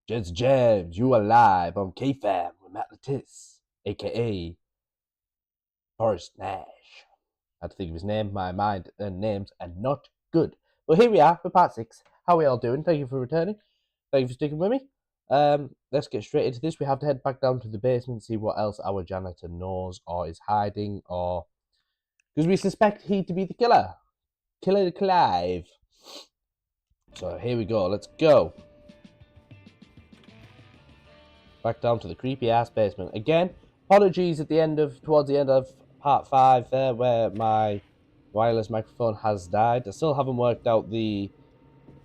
Jets Jams, you alive? I'm K-Fam with Matt Latisse, aka Forrest Nash. I had to think of his name. My mind and names are not good. But here we are for part 6. How are we all doing? Thank you for returning. Thank you for sticking with me. Let's get straight into this. We have to head back down to the basement and see what else our janitor knows or is hiding, or because we suspect he to be the killer. Killer Clive. So here we go. Let's go. Back down to the creepy ass basement. Again, apologies towards the end of part 5 there where my wireless microphone has died. I still haven't worked out the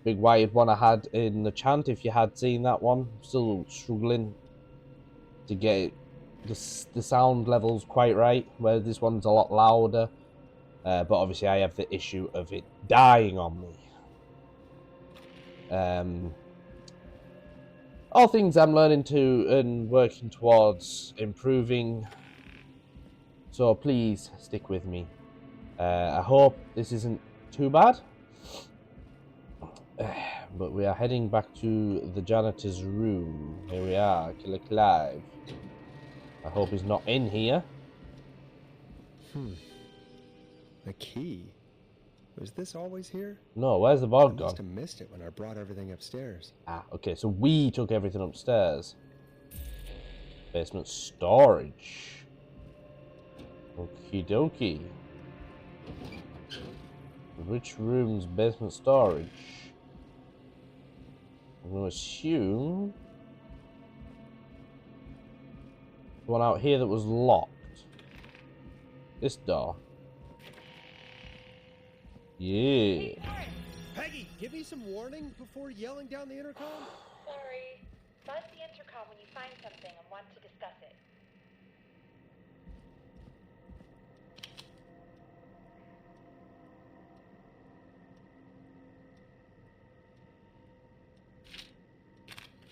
big wired one I had in the chant. If you had seen that one, I'm still struggling to get the sound levels quite right, where this one's a lot louder. But obviously I have the issue of it dying on me. All things I'm learning to and working towards improving. So please stick with me. I hope this isn't too bad. But we are heading back to the janitor's room. Here we are, Killer Clive. I hope he's not in here. The key? Was this always here? No, where's the I ball must gone? have missed it when I brought everything upstairs. Ah, okay, so we took everything upstairs. Basement storage. Okie dokie. Which room's basement storage? I'm going to assume the one out here that was locked. This door. Yeah. Peggy, give me some warning before yelling down the intercom. Sorry. Buzz the intercom when you find something and want to discuss it.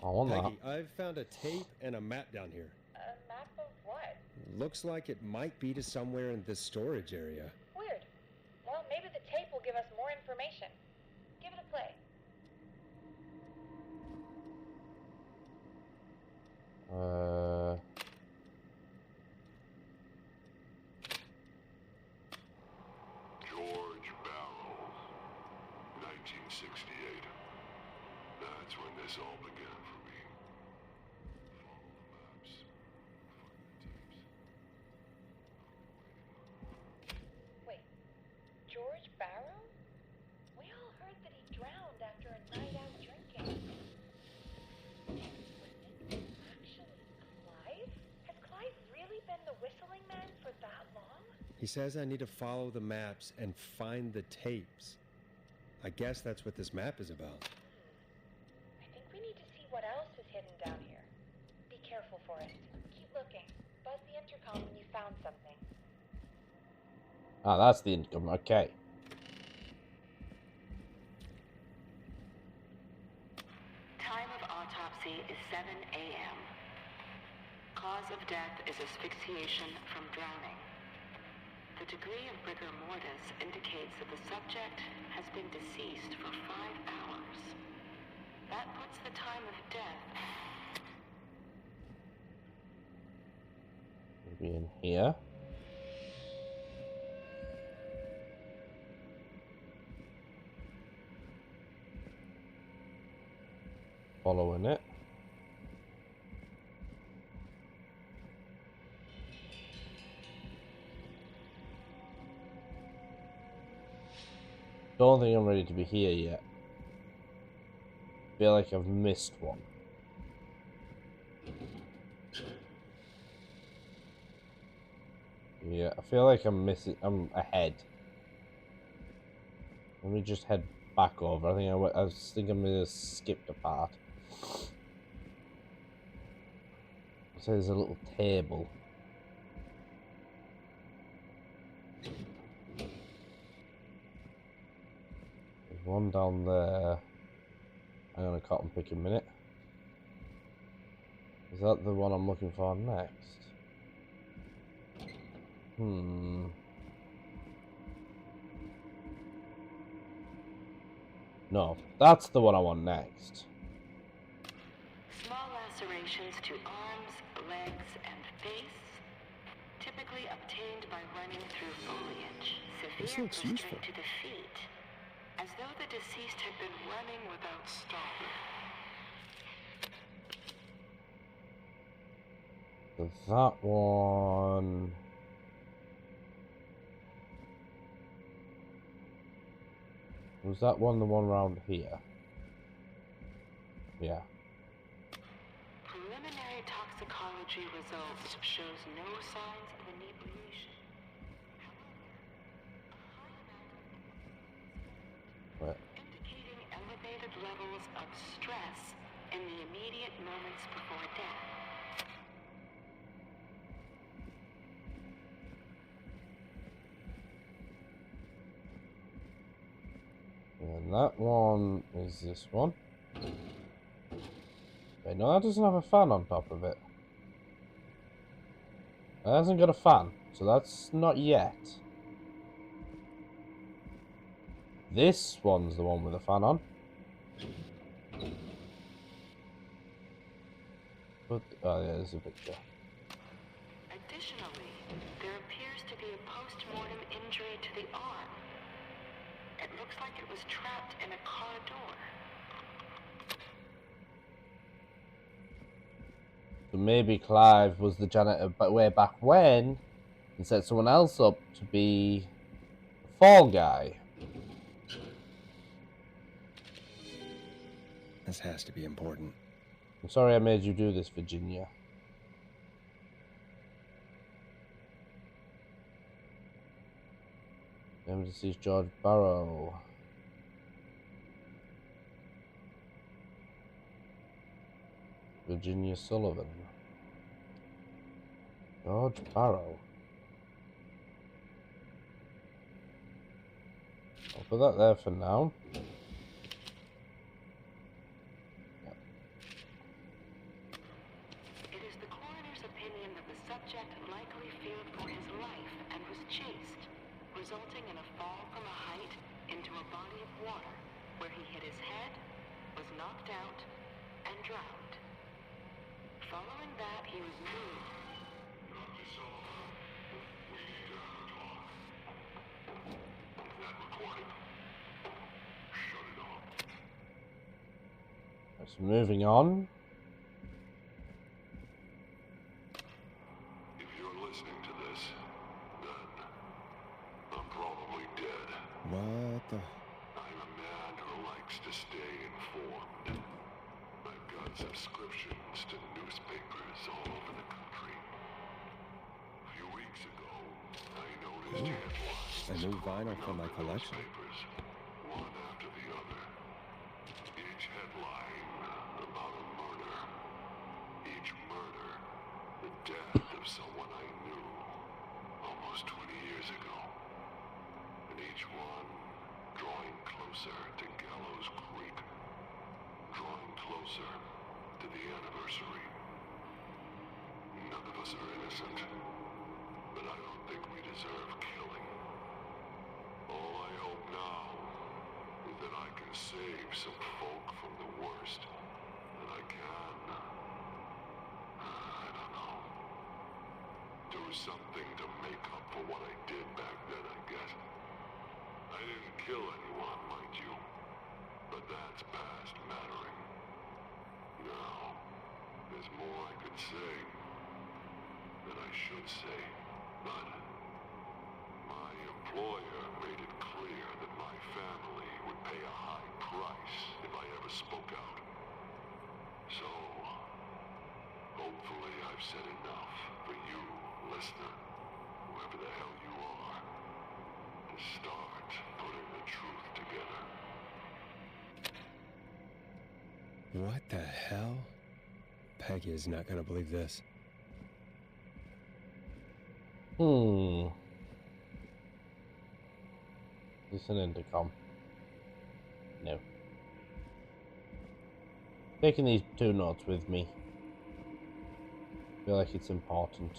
I want that. Peggy, I've found a tape and a map down here. A map of what? Looks like it might be to somewhere in this storage area. Weird. Well, maybe the tape will give us more information. Give it a play. George Barrow, 1968. That's when this all began for me. Follow the maps. Find the tapes. Wait. George Barrow? We all heard that he drowned after a night out drinking. Was it actually Clive? Has Clive really been the whistling man for that long? He says I need to follow the maps and find the tapes. I guess that's what this map is about. I think we need to see what else is hidden down here. Be careful, Forrest. Keep looking. Buzz the intercom when you found something. Ah, that's the income. Okay. Time of autopsy is 7 a.m. Cause of death is asphyxiation from drowning. The degree of rigor mortis indicates that the subject has been deceased for 5 hours. That puts the time of death. Maybe in here. Following it. Don't think I'm ready to be here yet. Feel like I've missed one. Yeah, I feel like I'm ahead. Let me just head back over. I think I think I'm gonna skip a part. So there's a little table. There's one down there. I'm gonna cotton pick a minute. Is that the one I'm looking for next? No, that's the one I want next. lacerations to arms, legs, and face, typically obtained by running through foliage. This Severe looks blistering useful. to the feet, as though the deceased had been running without stopping. So that one. Was that one the one around here? Yeah. Preliminary toxicology results shows no signs of inebriation. Right. Indicating elevated levels of stress in the immediate moments before death. And that one is this one. Okay, no, that doesn't have a fan on top of it. It hasn't got a fan, so that's not yet. This one's the one with a fan on. But, oh yeah, there's a picture. Additionally, there appears to be a post-mortem injury to the arm. It looks like it was trapped in a car door. So maybe Clive was the janitor but way back when and set someone else up to be the fall guy. This has to be important. I'm sorry I made you do this, Virginia. Name of deceased George Barrow. Virginia Sullivan. George Barrow. I'll put that there for now. It is the coroner's opinion that the subject likely feared for his life and was chased, resulting in a fall from a height into a body of water, where he hit his head, was knocked out, and drowned. Following that, he was moved. Dr. Sullivan, we need to have a talk. That recording. Shut it off. So moving on. If you're listening to this, then I'm probably dead. What the? I'm a man who likes to stay informed. I've got subscriptions to newspapers all over the country. A few weeks ago, I noticed headlines A new vinyl popping for up my in collection. newspapers, one after the other. Each headline about a murder. Each murder, the death of someone I knew almost 20 years ago. And each one drawing closer to Gallows Creek. Drawing closer to the anniversary. None of us are innocent, but I don't think we deserve killing. All I hope now is that I can save some folk from the worst that I can. I don't know. Do something to make up for what I did back then, I guess. I didn't kill anyone, mind you, but that's past mattering. Now, there's more I could say that I should say, but my employer made it clear that my family would pay a high price if I ever spoke out. So, hopefully I've said enough for you, listener, whoever the hell you are, to start putting the truth together. What the hell? Peggy is not gonna believe this. Is this an intercom? No. Taking these two notes with me. I feel like it's important.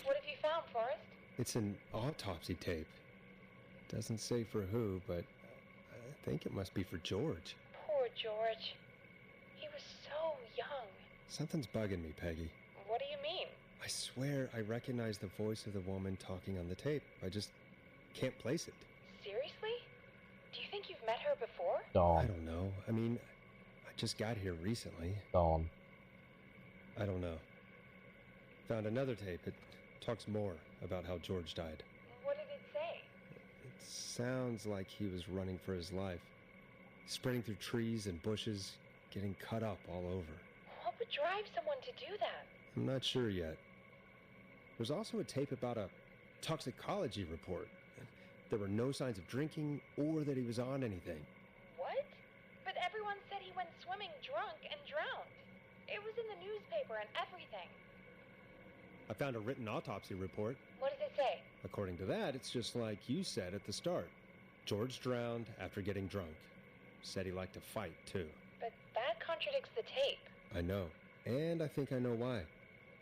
What have you found, Forrest? It's an autopsy tape. Doesn't say for who, but I think it must be for George. Poor George. He was so young. Something's bugging me, Peggy. What do you mean? I swear I recognize the voice of the woman talking on the tape. I just can't place it. Seriously? Do you think you've met her before? I Dawn. don't know. I mean, I just got here recently. Dawn. I don't know. Found another tape. It talks more about how George died. What did it say? It sounds like he was running for his life. Spreading through trees and bushes, getting cut up all over. What would drive someone to do that? I'm not sure yet. There's also a tape about a toxicology report. There were no signs of drinking or that he was on anything. What? But everyone said he went swimming drunk and drowned. It was in the newspaper and everything. I found a written autopsy report. What does it say? According to that, it's just like you said at the start. George drowned after getting drunk. Said he liked to fight, too. But that contradicts the tape. I know. And I think I know why.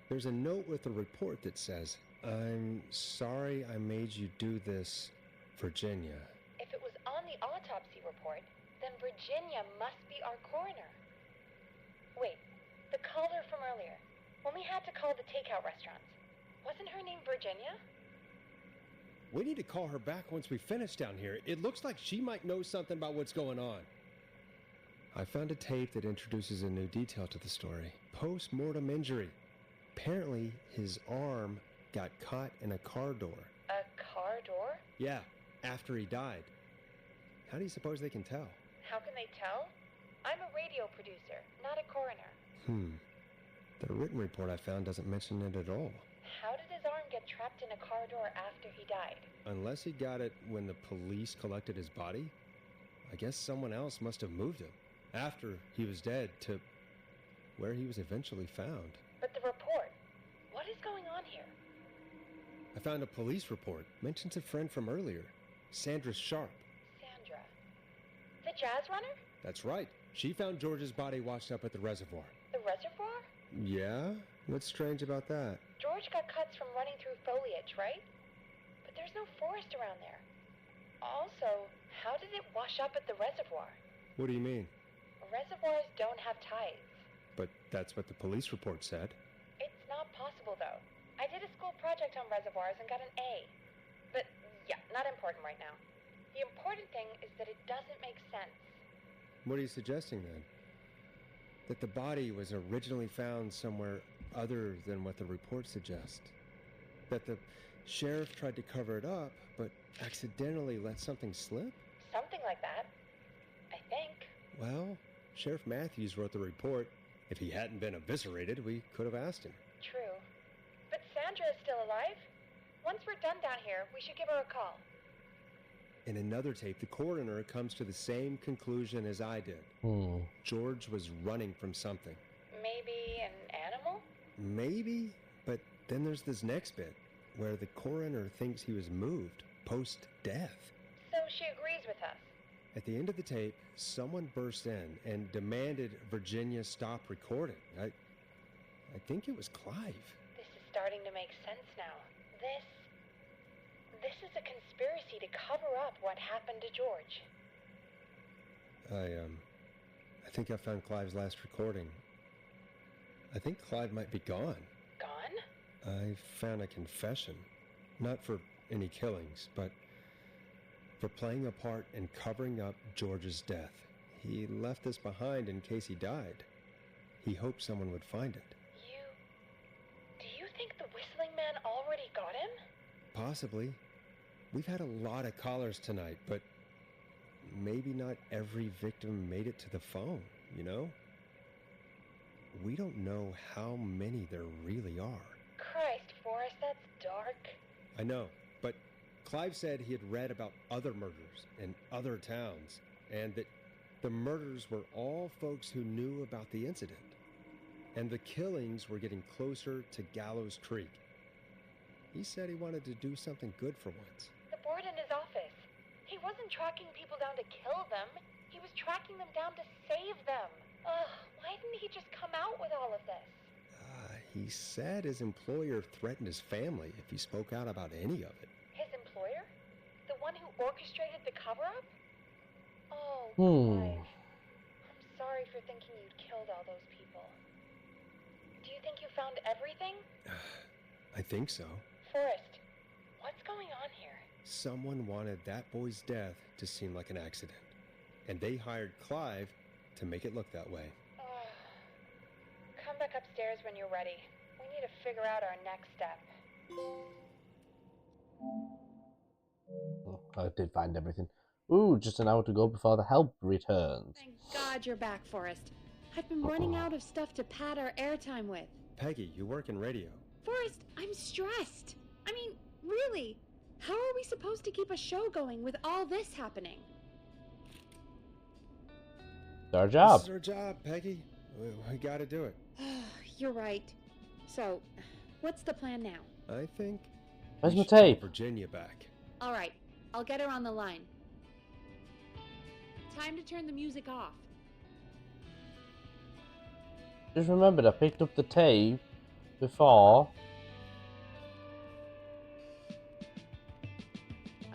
There's a note with the report that says, "I'm sorry I made you do this, Virginia." If it was on the autopsy report, then Virginia must be our coroner. Wait, the caller from earlier, when we had to call the takeout restaurants, wasn't her name Virginia? We need to call her back once we finish down here. It looks like she might know something about what's going on. I found a tape that introduces a new detail to the story. Post-mortem injury. Apparently, his arm got caught in a car door. A car door? Yeah, after he died. How do you suppose they can tell? How can they tell? I'm a radio producer, not a coroner. The written report I found doesn't mention it at all. How did his arm get trapped in a car door after he died? Unless he got it when the police collected his body, I guess someone else must have moved him after he was dead to where he was eventually found. But the report, what is going on here? I found a police report. Mentions a friend from earlier, Sandra Sharp. Sandra. The jazz runner? That's right. She found George's body washed up at the reservoir. The reservoir? Yeah? What's strange about that? George got cuts from running through foliage, right? But there's no forest around there. Also, how did it wash up at the reservoir? What do you mean? Reservoirs don't have tides. But that's what the police report said. It's not possible, though. I did a school project on reservoirs and got an A. But, yeah, not important right now. The important thing is that it doesn't make sense. What are you suggesting then? That the body was originally found somewhere other than what the report suggests? That the sheriff tried to cover it up, but accidentally let something slip? Something like that. I think. Well, Sheriff Matthews wrote the report. If he hadn't been eviscerated, we could have asked him. True. But Sandra is still alive. Once we're done down here, we should give her a call. In another tape, the coroner comes to the same conclusion as I did. George was running from something. Maybe an animal? Maybe, but then there's this next bit, where the coroner thinks he was moved post-death. So she agrees with us. At the end of the tape, someone burst in and demanded Virginia stop recording. I think it was Clive. This is starting to make sense now. This is a conspiracy to cover up what happened to George. I think I found Clive's last recording. I think Clive might be gone. Gone? I found a confession. Not for any killings, but for playing a part in covering up George's death. He left this behind in case he died. He hoped someone would find it. Do you think the Whistling Man already got him? Possibly. We've had a lot of callers tonight, but maybe not every victim made it to the phone, you know? We don't know how many there really are. Christ, Forrest, that's dark. I know, but Clive said he had read about other murders in other towns, and that the murders were all folks who knew about the incident. And the killings were getting closer to Gallows Creek. He said he wanted to do something good for once. The board in his office. He wasn't tracking people down to kill them. He was tracking them down to save them. Ugh, why didn't he just come out with all of this? He said his employer threatened his family if he spoke out about any of it. His employer? The one who orchestrated the cover-up? Oh, Hmm. Clive. I'm sorry for thinking you'd killed all those people. Do you think you found everything? I think so. Forrest, what's going on here? Someone wanted that boy's death to seem like an accident, and they hired Clive to make it look that way. Come back upstairs when you're ready. We need to figure out our next step. Oh, I did find everything. Ooh, just an hour to go before the help returns. Thank God you're back, Forrest. I've been running out of stuff to pad our airtime with. Peggy, you work in radio. Forrest, I'm stressed. I mean, really, how are we supposed to keep a show going with all this happening? It's our job. This is our job, Peggy. We gotta do it. You're right. So, what's the plan now? I think Where's we my should call tape? Virginia back. All right, I'll get her on the line. Time to turn the music off. Just remembered I picked up the tape before.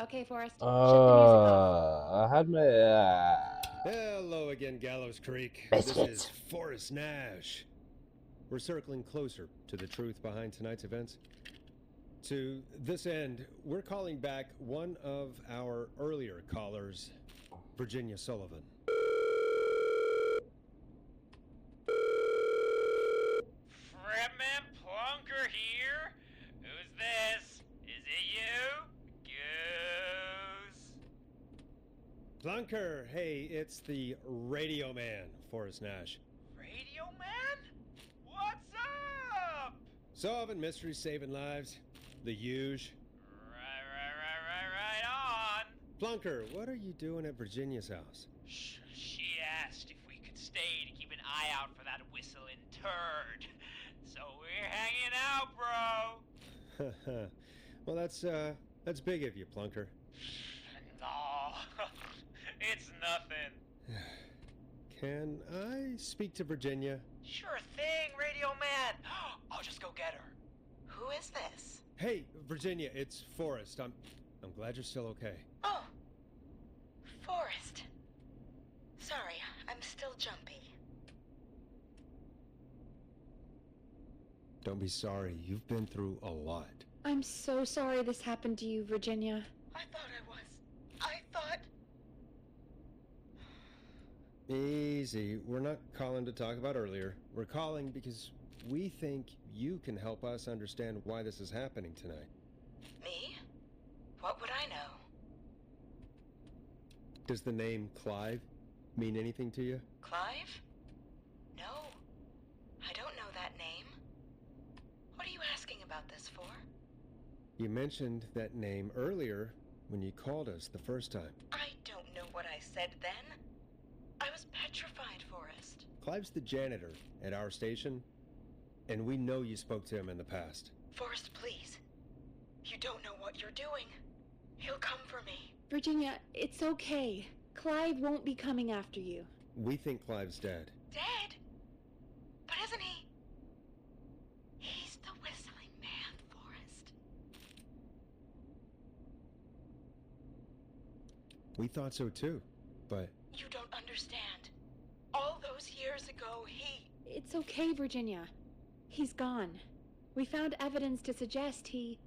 Okay, Forrest, shut the music off. I had my. Hello again, Gallows Creek. Biscuits. This is Forrest Nash. We're circling closer to the truth behind tonight's events. To this end, we're calling back one of our earlier callers, Virginia Sullivan. Fretman Plunker here? Who's this? Is it you? Goose? Plunker, hey, it's the Radio Man, Forrest Nash. Radio Man? What's up? Solving mysteries, saving lives. The huge. Right on. Plunker, what are you doing at Virginia's house? She asked if we could stay to keep an eye out for that whistling turd. So we're hanging out, bro. Well, that's big of you, Plunker. No, it's nothing. Can I speak to Virginia? Sure thing, Radio Man. I'll just go get her. Who is this? Hey, Virginia, it's Forrest. I'm glad you're still okay. Oh, Forrest. Sorry, I'm still jumpy. Don't be sorry. You've been through a lot. I'm so sorry this happened to you, Virginia. I thought I was. I thought... Easy. We're not calling to talk about earlier. We're calling because we think you can help us understand why this is happening tonight. Me? What would I know? Does the name Clive mean anything to you? Clive? No. I don't know that name. What are you asking about this for? You mentioned that name earlier when you called us the first time. I don't know what I said then. I was petrified, Forrest. Clive's the janitor at our station, and we know you spoke to him in the past. Forrest, please. You don't know what you're doing. He'll come for me. Virginia, it's okay. Clive won't be coming after you. We think Clive's dead. Dead? But isn't he? He's the whistling man, Forrest. We thought so too, but You don't understand. All those years ago, he... It's okay, Virginia. He's gone. We found evidence to suggest he...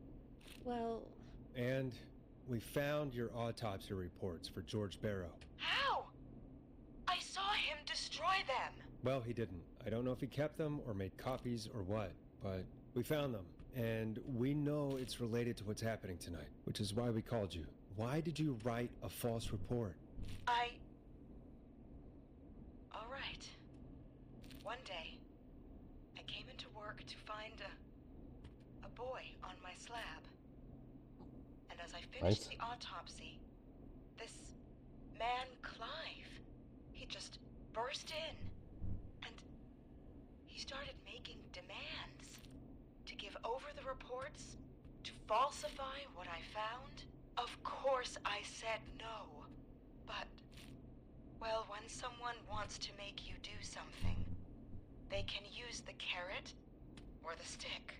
well... And we found your autopsy reports for George Barrow. How? I saw him destroy them. Well, he didn't. I don't know if he kept them or made copies or what, but we found them. And we know it's related to what's happening tonight, which is why we called you. Why did you write a false report? All right. One day, I came into work to find a boy on my slab. And as I finished Nice. the autopsy, this man, Clive, he just burst in. And he started making demands to give over the reports, to falsify what I found. Of course I said no. But, well, when someone wants to make you do something, they can use the carrot or the stick.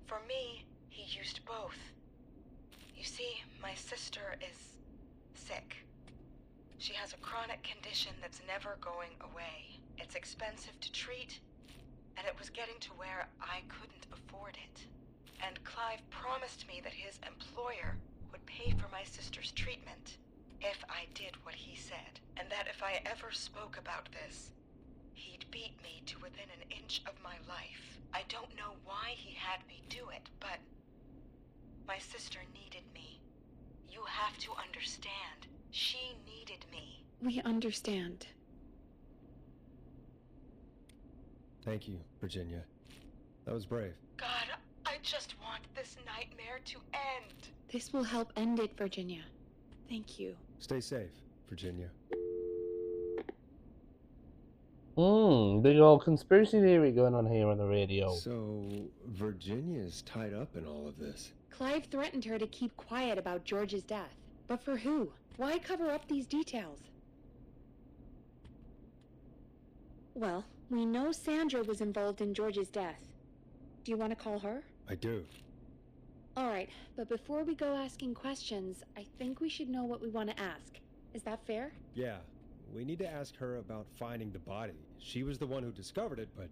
For me, he used both. You see, My sister is sick. She has a chronic condition that's never going away. It's expensive to treat, and it was getting to where I couldn't afford it. And Clive promised me that his employer would pay for my sister's treatment if I did what he said, and that if I ever spoke about this, he'd beat me to within an inch of my life. I don't know why he had me do it, but my sister needed me. You have to understand. She needed me. We understand. Thank you, Virginia. That was brave. God, I just want this nightmare to end. This will help end it, Virginia. Thank you. Stay safe, Virginia. Big old conspiracy theory going on here on the radio. So, Virginia's tied up in all of this. Clive threatened her to keep quiet about George's death. But for who? Why cover up these details? Well, we know Sandra was involved in George's death. Do you want to call her? I do. Alright, but before we go asking questions, I think we should know what we want to ask. Is that fair? Yeah, we need to ask her about finding the body. She was the one who discovered it, but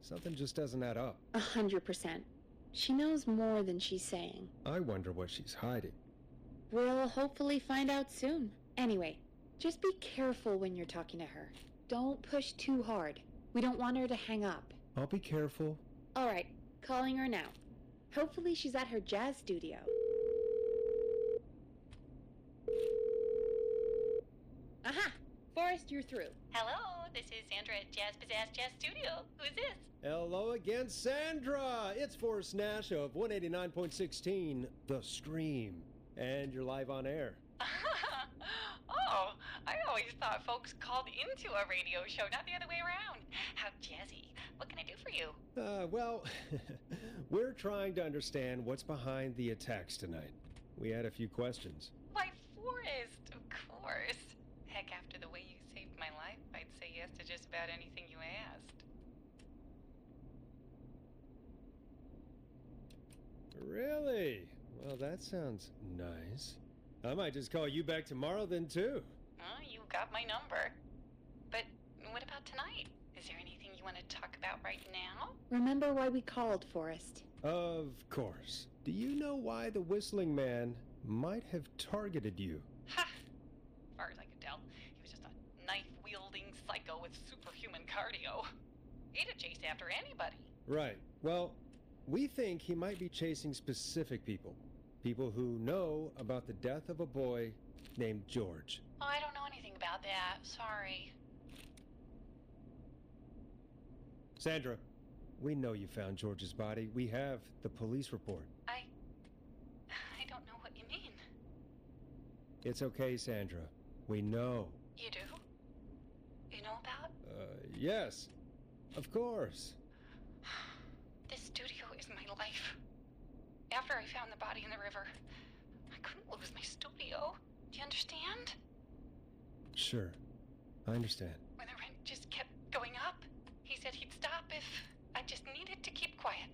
something just doesn't add up. 100%. She knows more than she's saying. I wonder what she's hiding. We'll hopefully find out soon. Anyway, just be careful when you're talking to her. Don't push too hard. We don't want her to hang up. I'll be careful. Alright, calling her now. Hopefully she's at her jazz studio. Aha! Forrest, you're through. Hello, this is Sandra at Jazz Pizzazz Jazz Studio. Who's this? Hello again, Sandra! It's Forrest Nash of 189.16, The Scream. And you're live on air. Oh, I always thought folks called into a radio show, not the other way around. How jazzy. What can I do for you? Well, we're trying to understand what's behind the attacks tonight. We had a few questions. Why, Forrest, of course. Heck, after the way you saved my life, I'd say yes to just about anything you asked. Really? Well, that sounds nice. I might just call you back tomorrow then, too. Oh, you got my number. But what about tonight? Is there anything you want to talk about right now? Remember why we called, Forrest. Of course. Do you know why the Whistling Man might have targeted you? Ha! As far as I could tell, he was just a knife-wielding psycho with superhuman cardio. He'd have chased after anybody. Right. Well, we think he might be chasing specific people. People who know about the death of a boy named George. Oh, I don't know anything about that. Sorry. Sandra, we know you found George's body. We have the police report. I don't know what you mean. It's okay, Sandra. We know. You do? You know about? Yes. Of course. This studio is my life. After I found the body in the river, I couldn't lose my studio. Do you understand? Sure. I understand. When the rent just kept going up, he said he'd stop if I just needed to keep quiet.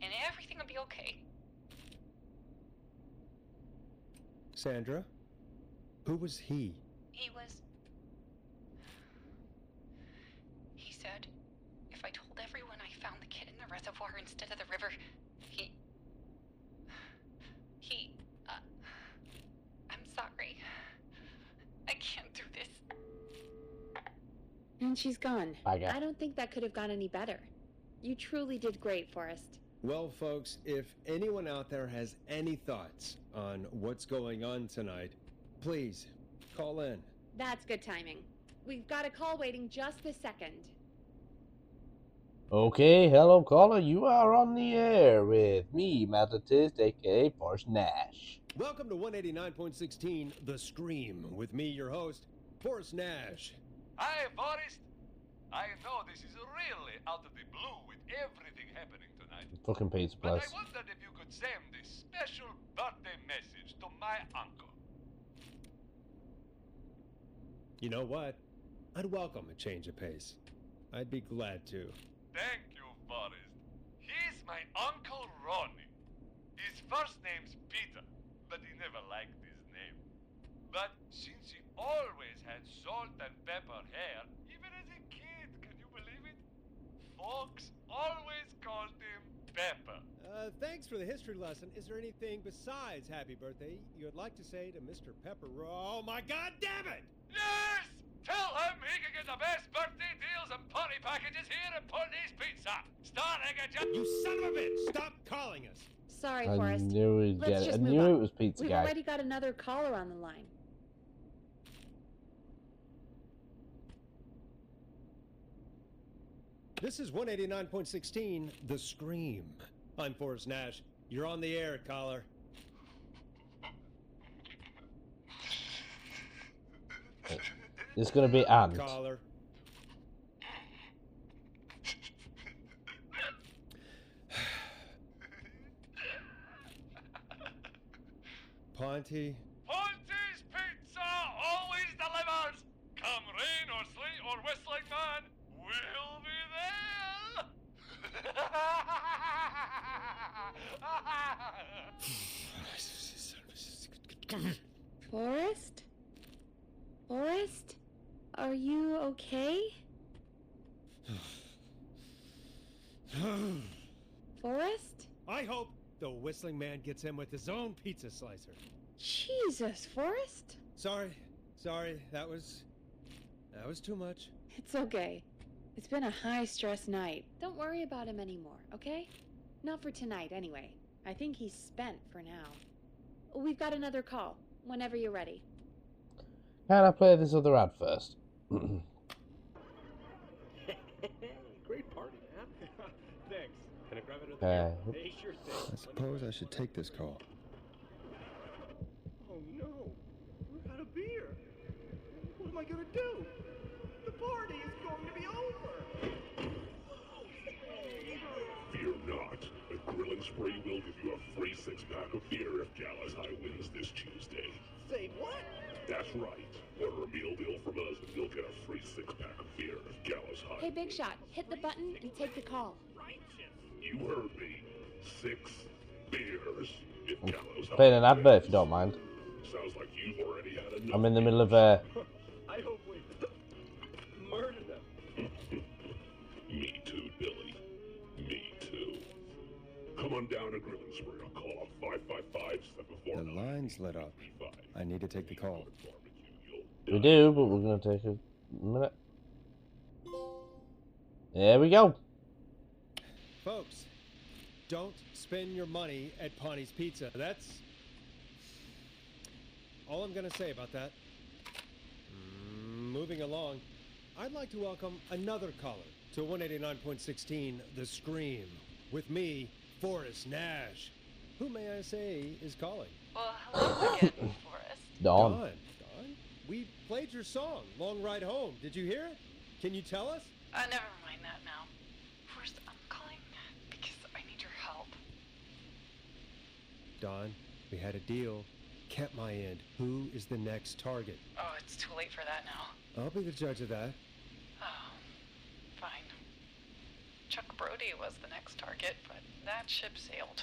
And everything would be okay. Sandra? Who was he? He said, if I told everyone I found the kid in the reservoir instead of the river, I'm sorry. I can't do this. And she's gone. Bye, guy. I don't think that could have gone any better. You truly did great, Forrest. Well, folks, if anyone out there has any thoughts on what's going on tonight, please call in. That's good timing. We've got a call waiting just a second. Okay, hello caller, you are on the air with me, Methodist, aka Forrest Nash. Welcome to 189.16, The Scream, with me, your host, Forrest Nash. Hi, Forrest. I know this is really out of the blue with everything happening tonight. Fucking Pizza But Plus. I wondered if you could send this special birthday message to my uncle. You know what? I'd welcome a change of pace. I'd be glad to. Thank you, Forrest. He's my Uncle Ronnie. His first name's Peter, but he never liked folks always called him Pepper. Thanks for the history lesson. Is there anything besides happy birthday you would like to say to Mr. Pepper? Oh my god damn it! Yes! Tell him he can get the best birthday deals and party packages here at Putney's Pizza. Starting at just... You son of a bitch! Stop calling us! Sorry, I Forrest. knew he'd Let's get it. I just move knew on. it was Pizza We've Guy. already got another caller on the line. This is 189.16, The Scream. I'm Forrest Nash. You're on the air, caller. It's gonna be Ant. Caller. Ponty. Ponty's Pizza always delivers. Come rain or sleet or whistling man, we'll be there. Forrest? Forrest? Are you okay? Forrest? I hope the whistling man gets in with his own pizza slicer. Jesus, Forrest? Sorry, that was too much. It's okay. It's been a high-stress night. Don't worry about him anymore, okay? Not for tonight, anyway. I think he's spent for now. We've got another call, whenever you're ready. Can I play this other ad first? Great party, man. Thanks. Can I grab another Okay. beer? Hey, sure thing. I suppose I should take this call. Oh no, we're out of beer. What am I gonna do? The party is going to be over. Fear not. A grilling spree will give you a free six-pack of beer if Gallows High wins this Tuesday. Say what? That's right. Order a meal deal from us and you'll get a free six-pack of beer if Gallows High Hey, Big Shot, hit the button and take the call. You heard me. 6 beers if Gallows High Playing an advert wins. if you don't mind. Sounds like you've already had enough. I'm in the middle of I hope we murder them. Me too, Billy. Me too. Come on down to Grilling Spree. I'll call up 555-749. The line's lit up. I need to take the call. We do, but we're gonna take a minute. There we go. Folks, don't spend your money at Ponty's Pizza. That's all I'm going to say about that. Moving along, I'd like to welcome another caller to 189.16, The Scream. With me, Forrest Nash. Who, may I say, is calling? Well, hello again, Forrest. Dawn. Dawn. We played your song, Long Ride Home. Did you hear it? Can you tell us? Never mind that now. Forrest, I'm calling because I need your help. Dawn, we had a deal. Kept my end. Who is the next target? Oh, it's too late for that now. I'll be the judge of that. Oh, fine. Chuck Brody was the next target, but that ship sailed.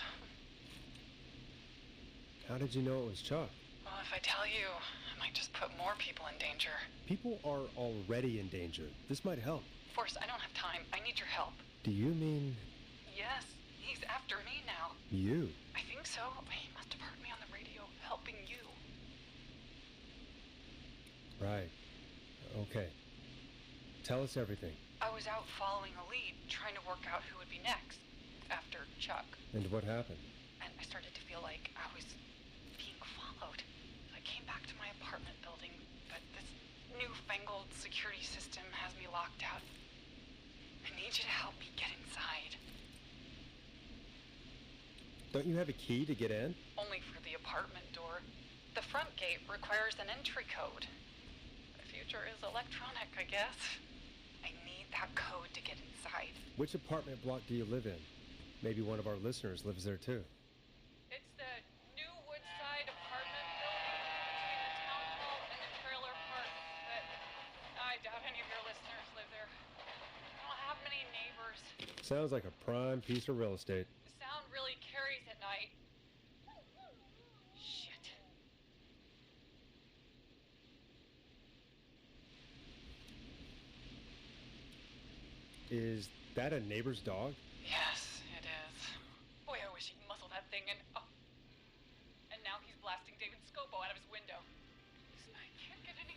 How did you know it was Chuck? Well, if I tell you, I might just put more people in danger. People are already in danger. This might help. Forrest, I don't have time. I need your help. Do you mean Yes, he's after me now. you? I think so. He must have heard me on the radio helping you. Right. Okay. Tell us everything. I was out following a lead, trying to work out who would be next after Chuck. And what happened? And I started to feel like I was being followed. I came back to my apartment building, but this newfangled security system has me locked out. I need you to help me get inside. Don't you have a key to get in? Only for the apartment door. The front gate requires an entry code. The future is electronic, I guess. I need that code to get inside. Which apartment block do you live in? Maybe one of our listeners lives there too. It's the new Woodside apartment building between the town hall and the trailer park, but I doubt any of your listeners live there. I don't have many neighbors. Sounds like a prime piece of real estate. The sound really carries at night. Shit. Is that a neighbor's dog? Yes, it is. Boy, I wish he'd muzzle that thing and... Oh. And now he's blasting David Scopo out of his window. I can't get any...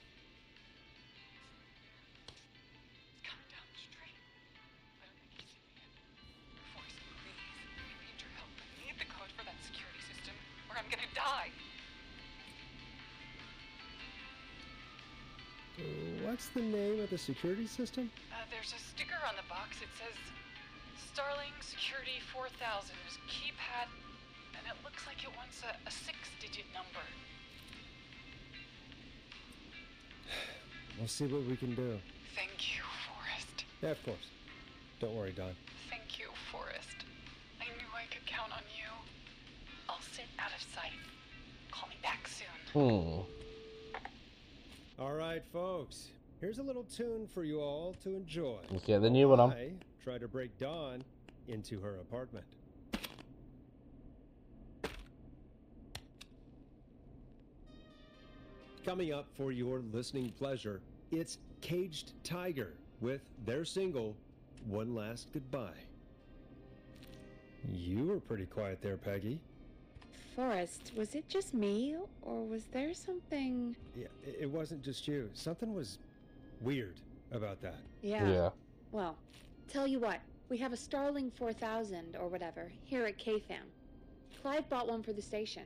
He's coming down the street. I don't think he's seen me yet. Forrest, please. I need your help. I need the code for that security system, or I'm gonna die. What's the name of the security system? There's a sticker on the box. It says Starling Security 4000. There's a keypad, and it looks like it wants a 6-digit number. We'll see what we can do. Thank you, Forrest. Yeah, of course. Don't worry, Don. Thank you, Forrest. I knew I could count on you. I'll sit out of sight. Call me back soon. All right, folks. Here's a little tune for you all to enjoy. Okay, the new one on. I try to break Dawn into her apartment. Coming up for your listening pleasure, it's Caged Tiger with their single, One Last Goodbye. You were pretty quiet there, Peggy. Forrest, was it just me, or was there something... Yeah, it wasn't just you. Something was weird about that. Yeah. Well, tell you what, we have a Starling 4000 or whatever here at KFAM. Clive bought one for the station.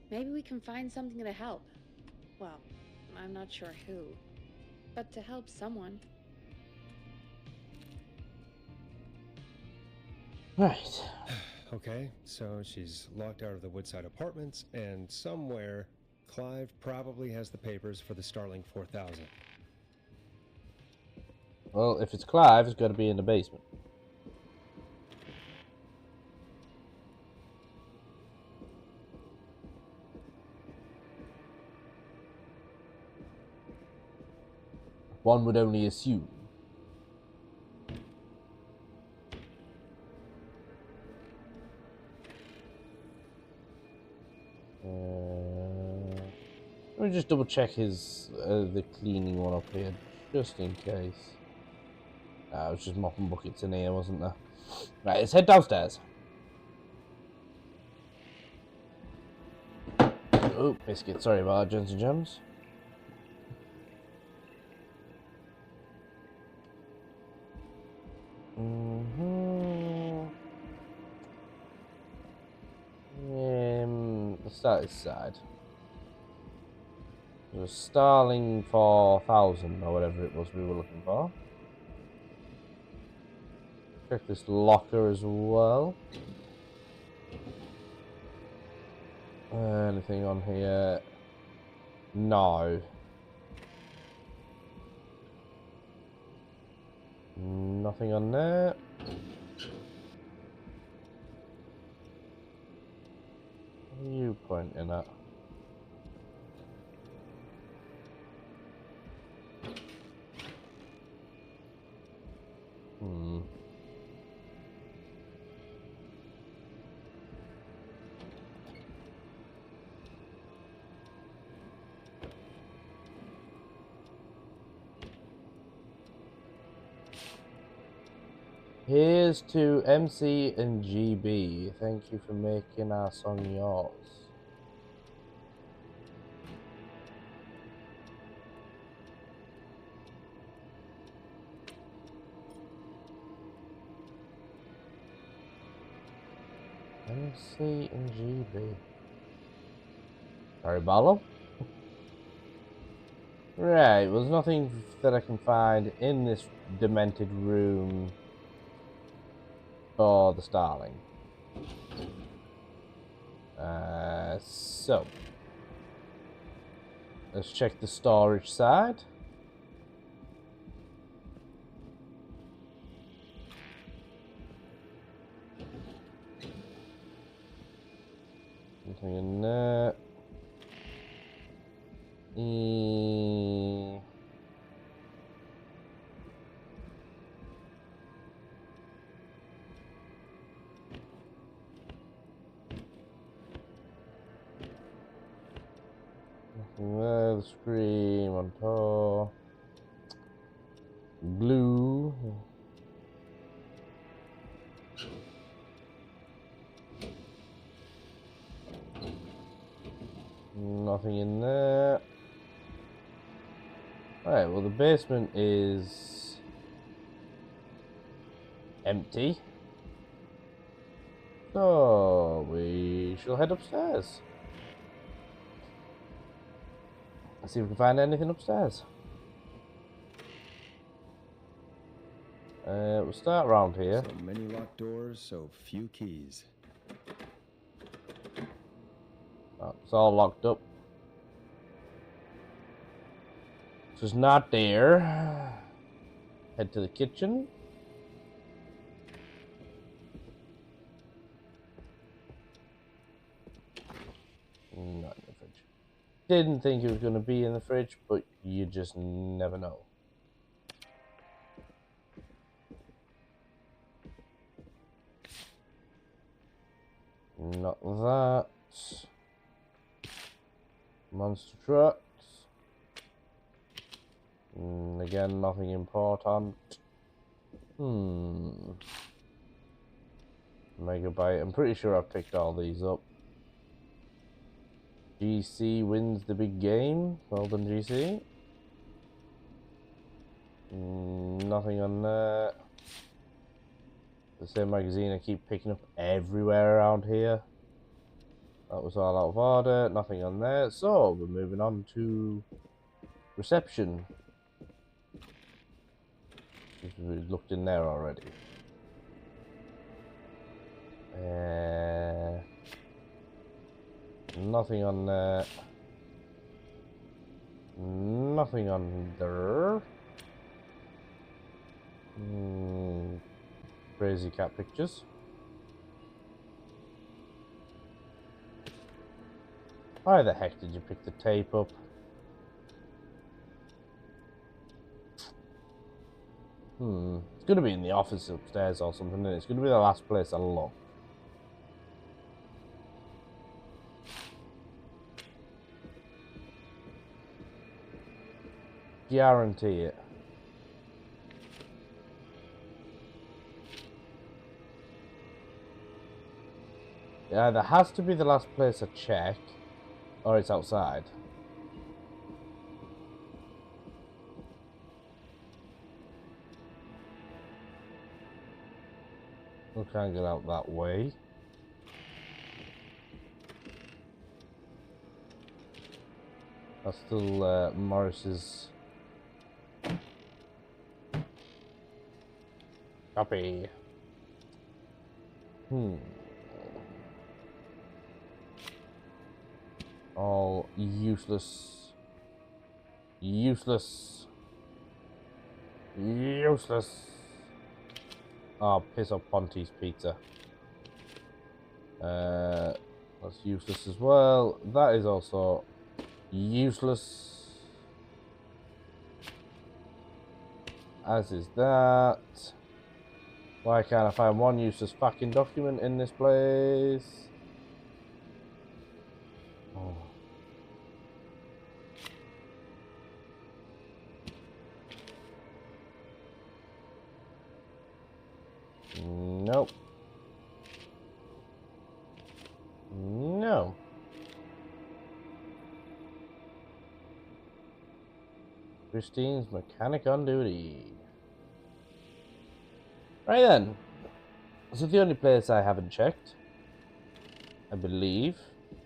Maybe we can find something to help. Well, I'm not sure who, but to help someone. Right. Okay, so she's locked out of the Woodside Apartments, and somewhere Clive probably has the papers for the Starling 4000. Well, if it's Clive, it's got to be in the basement. One would only assume. Let me just double check his the cleaning one up here, just in case. I was just mopping buckets in here, wasn't there? Right, let's head downstairs. Oh, biscuit. Sorry about that, gents and gems. Let's start this side. It was Starling 4000 or whatever it was we were looking for. Check this locker as well. Anything on here? No. Nothing on there. What are you pointing at? Here's to MC and GB. Thank you for making our song yours. MC and GB. Sorry, Barlow. Right, well, there's nothing that I can find in this demented room for the Starling. So let's check the storage side. Nothing in there. The scream on top. Glue. Nothing in there. Alright, well the basement is empty. So we shall head upstairs. Let's see if we can find anything upstairs. We'll start around here. So many locked doors, so few keys. Oh, it's all locked up. So it's not there. Head to the kitchen. Not in the fridge. Didn't think it was going to be in the fridge, but you just never know. Not that. Monster trucks. Again, nothing important. Megabyte. I'm pretty sure I picked all these up. GC wins the big game. Well done, GC. Nothing on that. The same magazine I keep picking up everywhere around here. That was all out of order. Nothing on there. So we're moving on to reception. We looked in there already. Nothing on there. Nothing on there. Crazy cat pictures. Why the heck did you pick the tape up? It's gonna be in the office upstairs or something, and it's gonna be the last place I look. Guarantee it. It either has to be the last place I check, or it's outside. We can't get out that way. That's still Morris's copy. All useless. Useless. Useless. Oh, piss off Ponte's pizza. That's useless as well. That is also useless. As is that. Why can't I find one useless fucking document in this place? Oh. Nope. No. Christine's mechanic on duty. Right then. So the only place I haven't checked, I believe,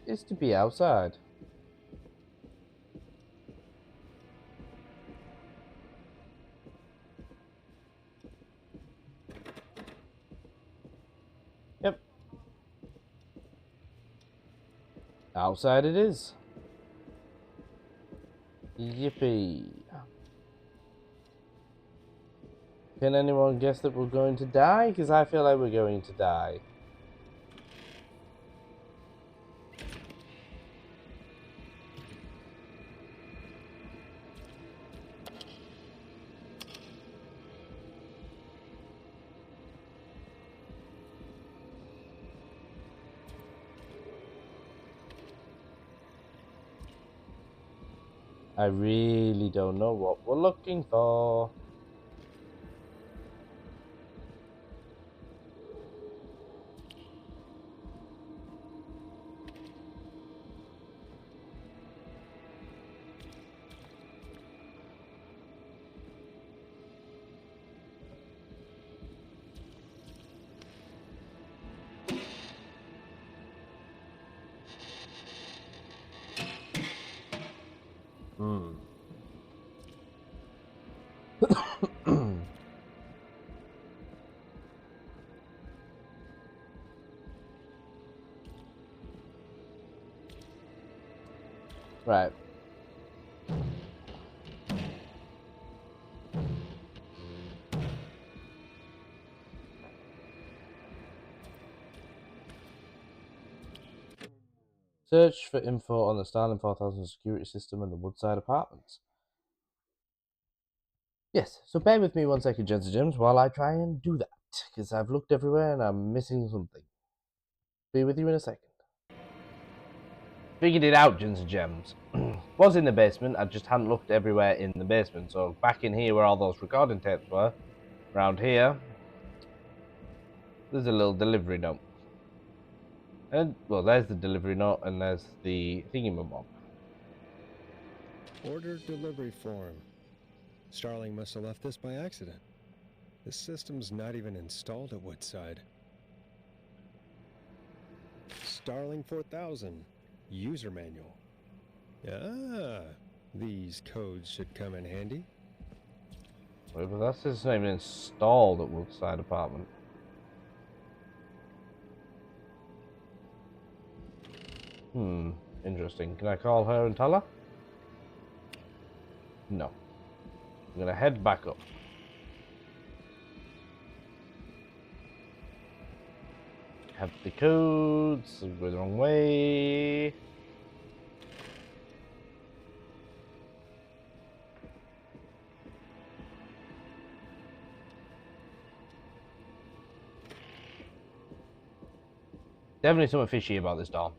is to be outside. Yep. Outside it is. Yippee. Can anyone guess that we're going to die? Because I feel like we're going to die. I really don't know what we're looking for. Hmm. Right. Search for info on the Starling 4000 security system and the Woodside apartments. Yes, so bear with me 1 second, gents and gems, while I try and do that, because I've looked everywhere and I'm missing something. Be with you in a second. Figured it out, gents and gems. Was in the basement, I just hadn't looked everywhere in the basement, so back in here where all those recording tapes were, around here, there's a little delivery note. And, well, there's the delivery note, and there's the thingamabob. Order delivery form. Starling must have left this by accident. The system's not even installed at Woodside. Starling 4000. User manual. Ah, these codes should come in handy. Wait, but that's just not even installed at Woodside apartment. Interesting. Can I call her and tell her? No. I'm gonna head back up. Have the codes. Go the wrong way. Definitely something fishy about this doll.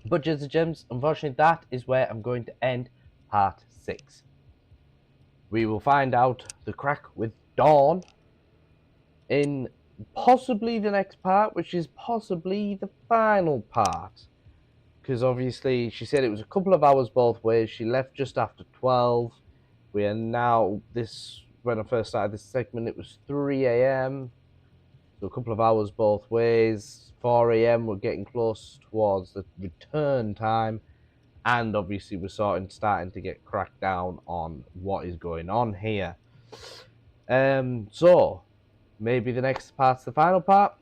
But gents and gems, unfortunately, that is where I'm going to end part 6. We will find out the crack with Dawn in possibly the next part, which is possibly the final part. Because obviously, she said it was a couple of hours both ways. She left just after 12. We are now, when I first started this segment, it was 3 a.m. So a couple of hours both ways. 4 a.m. we're getting close towards the return time. And obviously we're starting to get cracked down on what is going on here. So maybe the next part's the final part.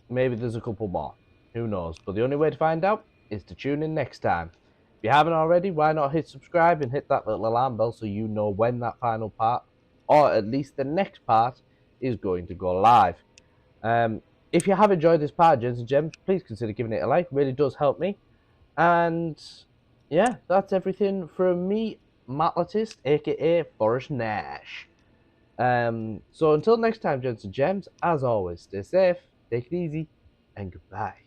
Maybe there's a couple more. Who knows? But the only way to find out is to tune in next time. If you haven't already, why not hit subscribe and hit that little alarm bell so you know when that final part, or at least the next part, is going to go live. If you have enjoyed this part, gents and gems, please consider giving it a like. It really does help me. And yeah, that's everything from me, Matt Latist, aka Forrest Nash. So until next time, gents and gems, as always, stay safe, take it easy, and goodbye.